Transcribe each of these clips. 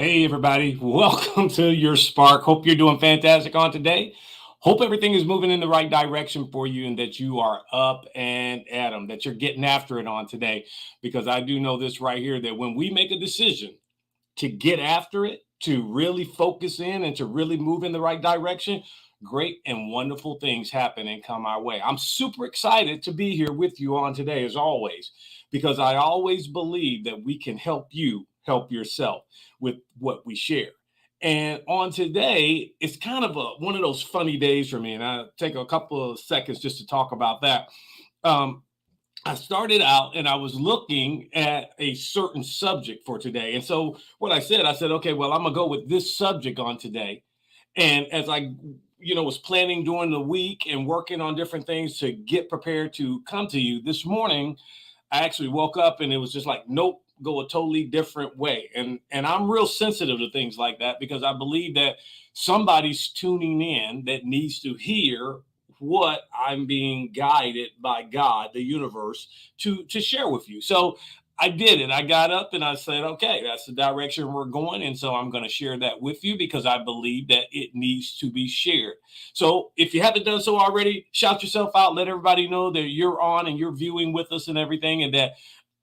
Hey, everybody. Welcome to your Spark. Hope you're doing fantastic on today. Hope everything is moving in the right direction for you and that you are up and at 'em, that you're getting after it on today. Because I do know this right here that when we make a decision to get after it, to really focus in and to really move in the right direction, great and wonderful things happen and come our way. I'm super excited to be here with you on today, as always, because I always believe that we can help you help yourself with what we share. And on today, it's kind of one of those funny days for me. And I'll take a couple of seconds just to talk about that. Um, I started out and I was looking at a certain subject for today. And so what I said, okay, well, I'm gonna go with this subject on today. And as I, was planning during the week and working on different things to get prepared to come to you this morning, I actually woke up and it was just like, nope, go a totally different way. And I'm real sensitive to things like that because I believe that somebody's tuning in that needs to hear what I'm being guided by God, the universe, to share with you. So I did it. I got up and I said, okay, that's the direction we're going. And so I'm going to share that with you because I believe that it needs to be shared. So if you haven't done so already, shout yourself out, let everybody know that you're on and you're viewing with us and everything, and that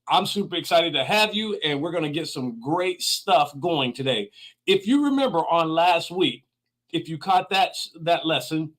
I'm super excited to have you. And we're going to get some great stuff going today. If you remember on last week, if you caught that lesson,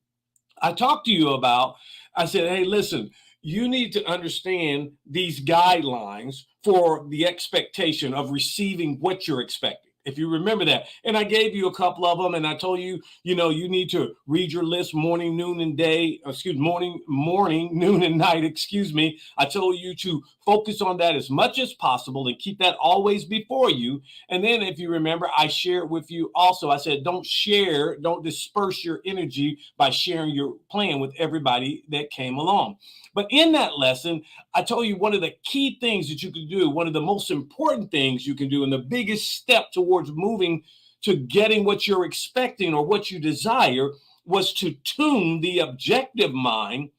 I talked to you about, I said, hey, listen, you need to understand these guidelines for the expectation of receiving what you're expecting. If you remember that. And I gave you a couple of them and I told you, you need to read your list morning, noon, and day, morning, noon, and night, excuse me. I told you to focus on that as much as possible and keep that always before you. And then if you remember, I shared with you also, I said, don't disperse your energy by sharing your plan with everybody that came along. But in that lesson, I told you one of the key things that you can do, one of the most important things you can do, and the biggest step towards moving to getting what you're expecting or what you desire was to tune the objective mind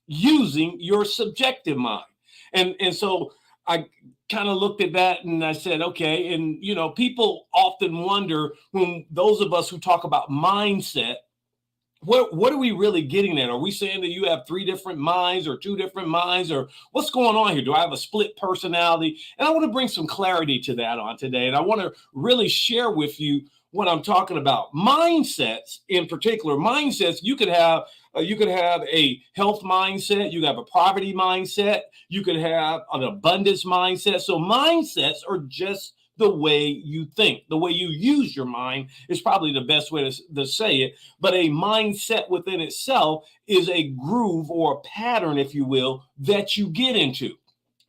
using your subjective mind. And so I kind of looked at that and I said, okay. And, people often wonder when those of us who talk about mindset, what are we really getting at? Are we saying that you have three different minds or two different minds, or what's going on here? Do I have a split personality? And I want to bring some clarity to that on today. And I want to really share with you what I'm talking about. Mindsets, in particular, you could have a health mindset, you could have a poverty mindset, you could have an abundance mindset. So mindsets are just the way you think, the way you use your mind is probably the best way to say it. But a mindset within itself is a groove or a pattern, if you will, that you get into.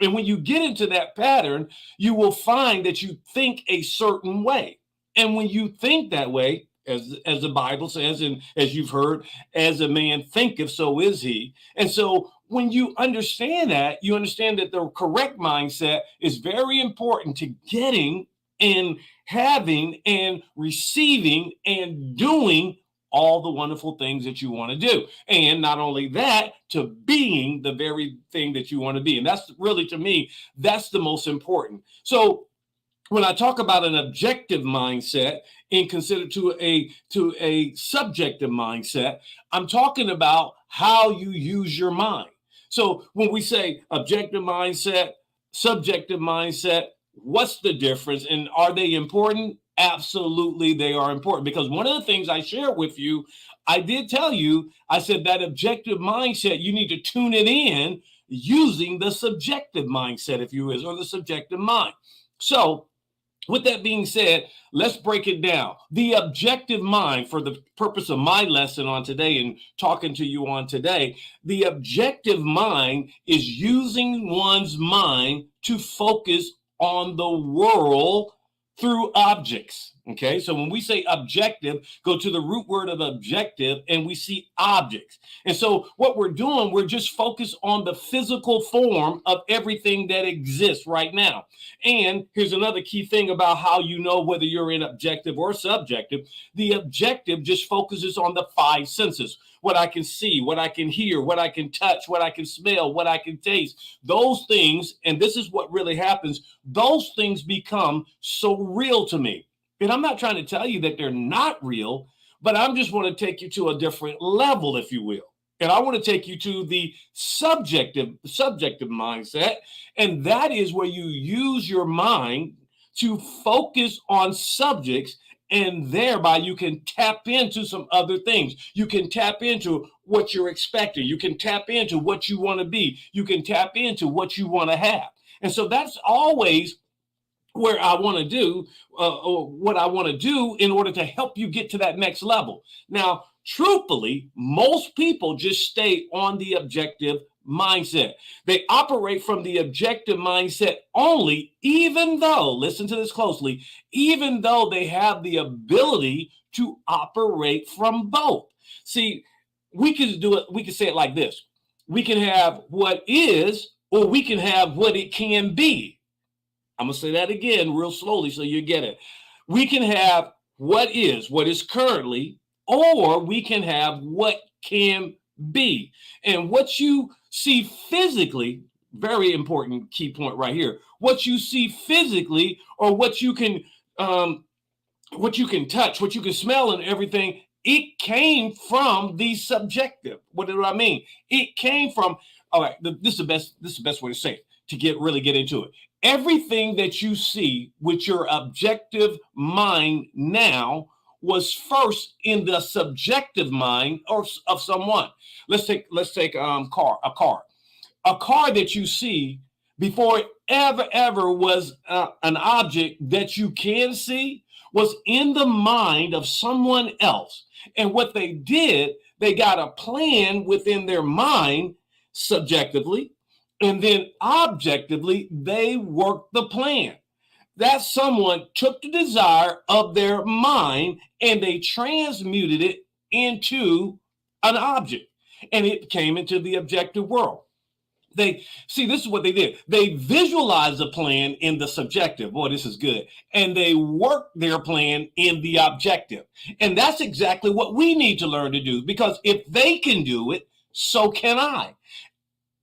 And when you get into that pattern, you will find that you think a certain way. And when you think that way, as the Bible says, and as you've heard, as a man thinketh, so is he. And so when you understand that, you understand that the correct mindset is very important to getting and having and receiving and doing all the wonderful things that you want to do. And not only that, to being the very thing that you want to be. And that's really, to me, that's the most important. So when I talk about an objective mindset and consider to a subjective mindset, I'm talking about how you use your mind. So when we say objective mindset, subjective mindset, what's the difference and are they important? Absolutely, they are important, because one of the things I shared with you, I did tell you, I said that objective mindset, you need to tune it in using the subjective mindset, if you will, or the subjective mind. So with that being said, let's break it down. The objective mind, for the purpose of my lesson on today and talking to you on today, the objective mind is using one's mind to focus on the world through objects. Okay, so when we say objective, go to the root word of objective and we see objects. And so what we're doing, we're just focused on the physical form of everything that exists right now. And here's another key thing about how you know whether you're in objective or subjective. The objective just focuses on the five senses: what I can see, what I can hear, what I can touch, what I can smell, what I can taste. Those things, and this is what really happens, those things become so real to me. And I'm not trying to tell you that they're not real, but I'm just want to take you to a different level, if you will. And I want to take you to the subjective mindset. And that is where you use your mind to focus on subjects, and thereby you can tap into some other things. You can tap into what you're expecting. You can tap into what you want to be. You can tap into what you want to have. And so that's always where I want to do, or what I want to do in order to help you get to that next level. Now, truthfully, most people just stay on the objective mindset. They operate from the objective mindset only, even though, listen to this closely, even though they have the ability to operate from both. See, we can do it, we can say it like this. We can have what is, or we can have what it can be. I'm going to say that again real slowly so you get it. We can have what is currently, or we can have what can be. And what you see physically, very important key point right here. What you see physically, or what you can touch, what you can smell and everything, it came from the subjective. What do I mean? It came from, all right, this is the best way to say it, to really get into it. Everything that you see with your objective mind now was first in the subjective mind of someone. Let's take a car that you see before it ever was an object that you can see, was in the mind of someone else. And what they did, they got a plan within their mind subjectively, and then objectively, they worked the plan. That someone took the desire of their mind and they transmuted it into an object, and it came into the objective world. This is what they did. They visualized the plan in the subjective. Boy, this is good. And they worked their plan in the objective. And that's exactly what we need to learn to do, because if they can do it, so can I.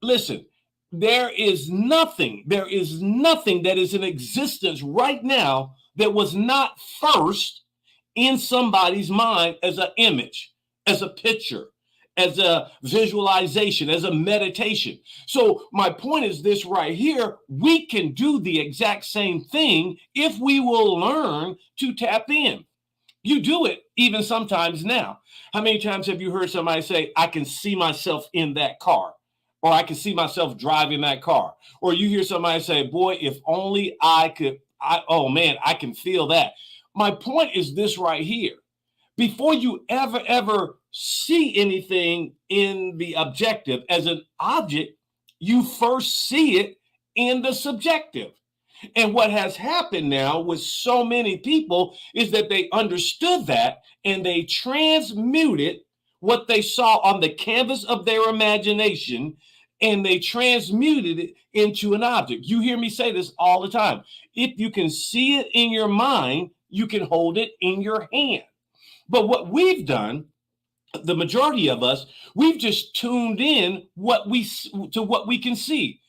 Listen, there is nothing that is in existence right now that was not first in somebody's mind as an image, as a picture, as a visualization, as a meditation. So my point is this right here: we can do the exact same thing if we will learn to tap in. You do it even sometimes now. How many times have you heard somebody say, I can see myself in that car? Or I can see myself driving that car. Or you hear somebody say, boy, if only I could, oh man, I can feel that. My point is this right here. Before you ever see anything in the objective as an object, you first see it in the subjective. And what has happened now with so many people is that they understood that, and they transmuted what they saw on the canvas of their imagination, and they transmuted it into an object. You hear me say this all the time. If you can see it in your mind, you can hold it in your hand. But what we've done, the majority of us, we've just tuned in to what we can see.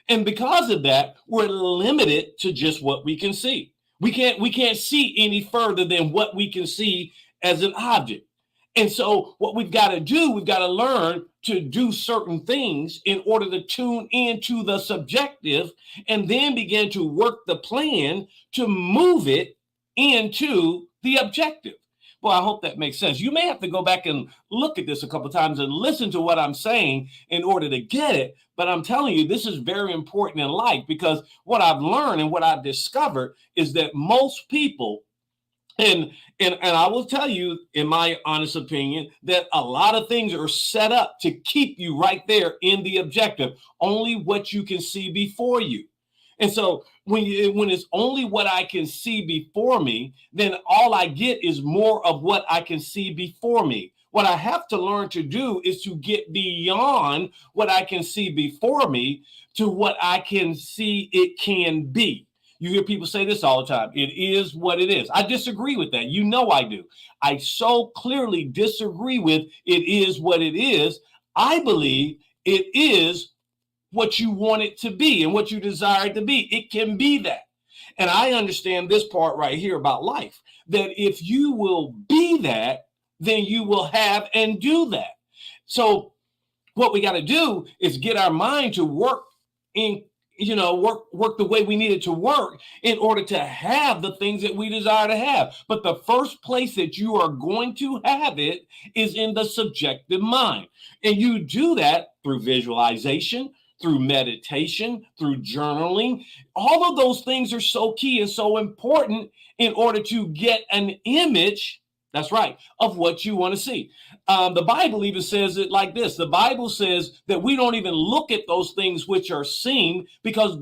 And because of that, we're limited to just what we can see. We can't see any further than what we can see as an object. And so what we've got to do, we've got to learn to do certain things in order to tune into the subjective, and then begin to work the plan to move it into the objective. Well, I hope that makes sense. You may have to go back and look at this a couple of times and listen to what I'm saying in order to get it. But I'm telling you, this is very important in life, because what I've learned and what I've discovered is that most people, and I will tell you, in my honest opinion, that a lot of things are set up to keep you right there in the objective, only what you can see before you. And so when it's only what I can see before me, then all I get is more of what I can see before me. What I have to learn to do is to get beyond what I can see before me to what I can see it can be. You hear people say this all the time. It is what it is. I disagree with that. You know I do. I so clearly disagree with it is what it is. I believe it is what you want it to be and what you desire it to be. It can be that. And I understand this part right here about life, that if you will be that, then you will have and do that. So what we got to do is get our mind to work in, work the way we need it to work in order to have the things that we desire to have. But the first place that you are going to have it is in the subjective mind. And you do that through visualization, through meditation, through journaling. All of those things are so key and so important in order to get an image, that's right, of what you want to see. The Bible even says it like this. The Bible says that we don't even look at those things which are seen, because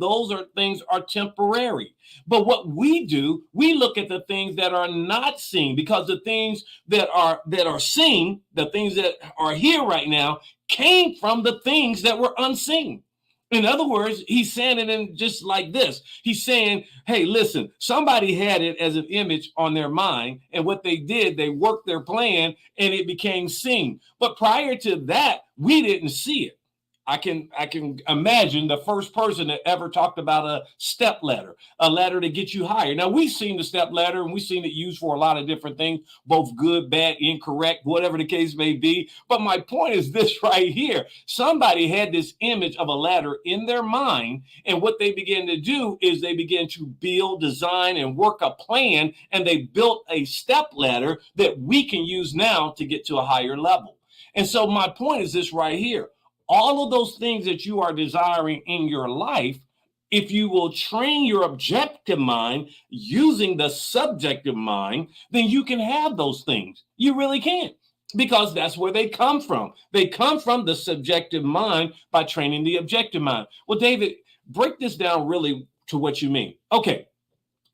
things are temporary. But what we do, we look at the things that are not seen, because the things that are seen, the things that are here right now, came from the things that were unseen. In other words, he's saying it in just like this. He's saying, hey, listen, somebody had it as an image on their mind, and what they did, they worked their plan and it became seen. But prior to that, we didn't see it. I can imagine the first person that ever talked about a step ladder, a ladder to get you higher. Now, we've seen the step ladder and we've seen it used for a lot of different things, both good, bad, incorrect, whatever the case may be. But my point is this right here. Somebody had this image of a ladder in their mind, and what they began to do is they began to build, design, and work a plan, and they built a step ladder that we can use now to get to a higher level. And so my point is this right here. All of those things that you are desiring in your life, if you will train your objective mind using the subjective mind, then you can have those things. You really can, because that's where they come from. They come from the subjective mind by training the objective mind. Well, David, break this down really to what you mean. Okay,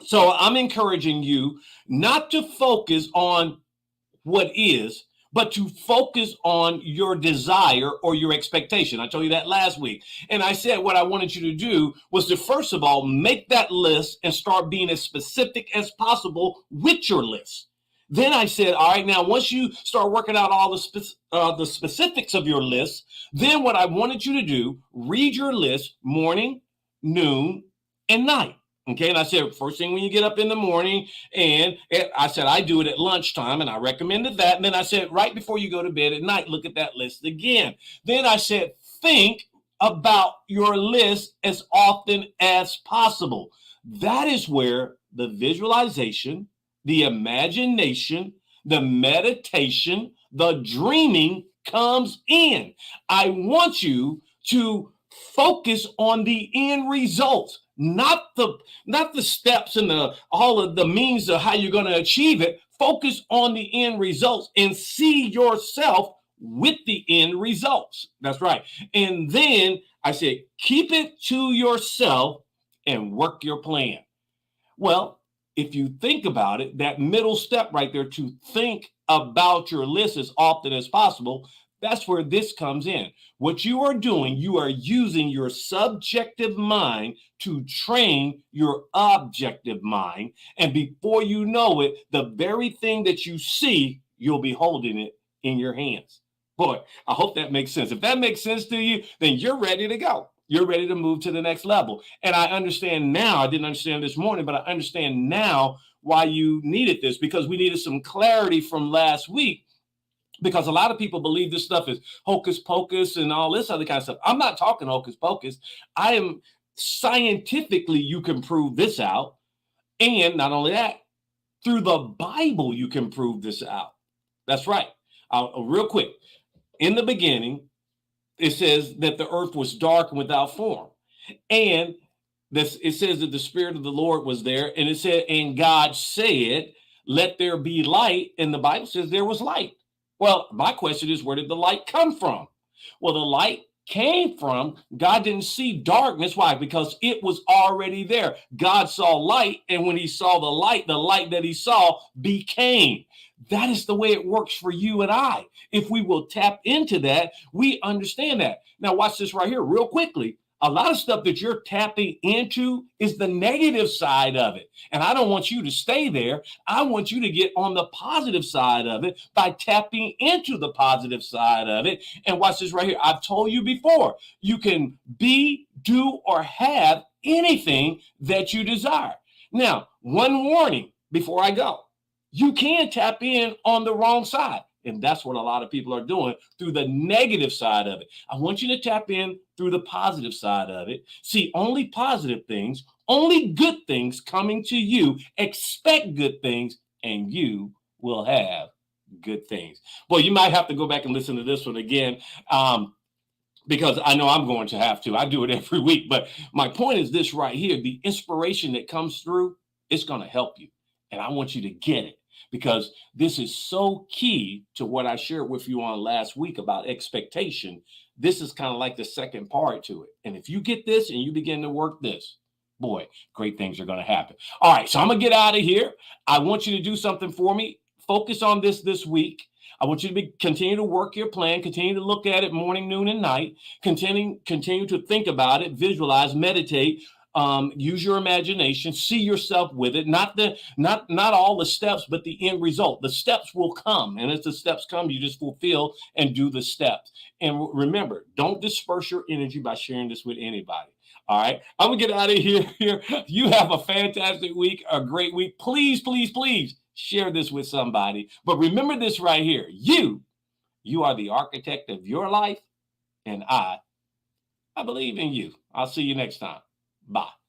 so I'm encouraging you not to focus on what is, but to focus on your desire or your expectation. I told you that last week. And I said what I wanted you to do was to, first of all, make that list and start being as specific as possible with your list. Then I said, all right, now once you start working out all the specifics of your list, then what I wanted you to do, read your list morning, noon, and night. Okay, and I said, first thing when you get up in the morning, and I said, I do it at lunchtime, and I recommended that. And then I said, right before you go to bed at night, look at that list again. Then I said, think about your list as often as possible. That is where the visualization, the imagination, the meditation, the dreaming comes in. I want you to focus on the end results, not the steps and all of the means of how you're going to achieve it. Focus on the end results and see yourself with the end results. That's right. And then I said, keep it to yourself and work your plan. Well, if you think about it, that middle step right there, to think about your list as often as possible, that's where this comes in. What you are doing, you are using your subjective mind to train your objective mind. And before you know it, the very thing that you see, you'll be holding it in your hands. Boy, I hope that makes sense. If that makes sense to you, then you're ready to go. You're ready to move to the next level. And I understand now, I didn't understand this morning, but I understand now why you needed this, because we needed some clarity from last week. Because a lot of people believe this stuff is hocus pocus and all this other kind of stuff. I'm not talking hocus pocus. I am scientifically, you can prove this out. And not only that, through the Bible, you can prove this out. That's right. Real quick. In the beginning, it says that the earth was dark and without form. And it says that the Spirit of the Lord was there. And it said, and God said, let there be light. And the Bible says there was light. Well, my question is, where did the light come from? Well, the light came from, God didn't see darkness. Why? Because it was already there. God saw light, and when he saw the light that he saw became. That is the way it works for you and I. If we will tap into that, we understand that. Now, watch this right here real quickly. A lot of stuff that you're tapping into is the negative side of it. And I don't want you to stay there. I want you to get on the positive side of it by tapping into the positive side of it. And watch this right here. I've told you before, you can be, do, or have anything that you desire. Now, one warning before I go. You can tap in on the wrong side. And that's what a lot of people are doing through the negative side of it. I want you to tap in through the positive side of it. See only positive things, only good things coming to you. Expect good things, and you will have good things. Well, you might have to go back and listen to this one again. Because I know I'm going to have to. I do it every week. But my point is this right here. The inspiration that comes through, it's going to help you. And I want you to get it, because this is so key to what I shared with you on last week about expectation. This is kind of like the second part to it. And if you get this and you begin to work this, boy, great things are going to happen. All right, so I'm going to get out of here. I want you to do something for me. Focus on this week. I want you to continue to work your plan, continue to look at it morning, noon, and night, continue to think about it, visualize, meditate, use your imagination, see yourself with it, not all the steps, but the end result. The steps will come, and as the steps come, you just fulfill and do the steps. And remember, don't disperse your energy by sharing this with anybody. All right, I'm gonna get out of here. You have a fantastic week, a great week. Please, please, please share this with somebody. But remember this right here. You are the architect of your life, and I believe in you. I'll see you next time. Bye.